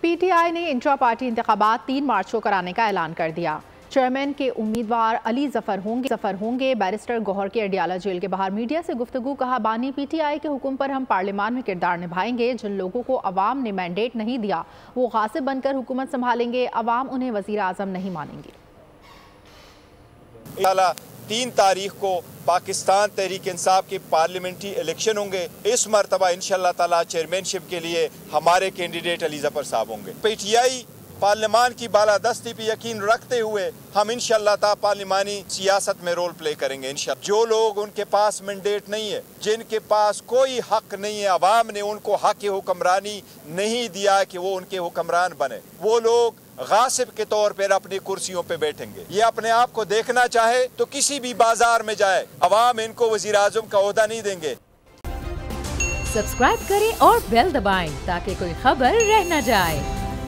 PTI ने intra party इंतखाबात 3 मार्च को कराने का ऐलान कर दिया। चेयरमैन के उम्मीदवार अली जफर होंगे। बैरिस्टर गौहर के अडियाला जेल के बाहर मीडिया से गुफ्तगू कहा, बानी पीटीआई के हुक्म पर हम पार्लियामान में किरदार निभाएंगे। जिन लोगों को अवाम ने मैंडेट नहीं दिया वो गासिब बनकर हुकूमत संभालेंगे। अवाम उन्हें वजीर आजम नहीं मानेंगे। 3 तारीख को पाकिस्तान तहरीक इंसाफ के पार्लियामेंट्री इलेक्शन होंगे। इस मरतबा इंशाअल्लाह ताला चेयरमैनशिप के लिए हमारे कैंडिडेट अली जफर साहब होंगे। पीटीआई पार्लियामान की बालादस्ती पे यकीन रखते हुए हम इंशाअल्लाह ताला पार्लियामानी सियासत में रोल प्ले करेंगे। इंशाअल्लाह जो लोग उनके पास मैंडेट नहीं है, जिनके पास कोई हक नहीं है, अवाम ने उनको हक हुक्मरानी नहीं दिया कि वो उनके हुक्मरान बने, वो लोग गासिब के तौर पर अपनी कुर्सियों पे बैठेंगे। ये अपने आप को देखना चाहे तो किसी भी बाजार में जाए, अवाम इनको वजीर आजम का ओहदा नहीं देंगे। सब्सक्राइब करें और बेल दबाएं ताकि कोई खबर रह न जाए।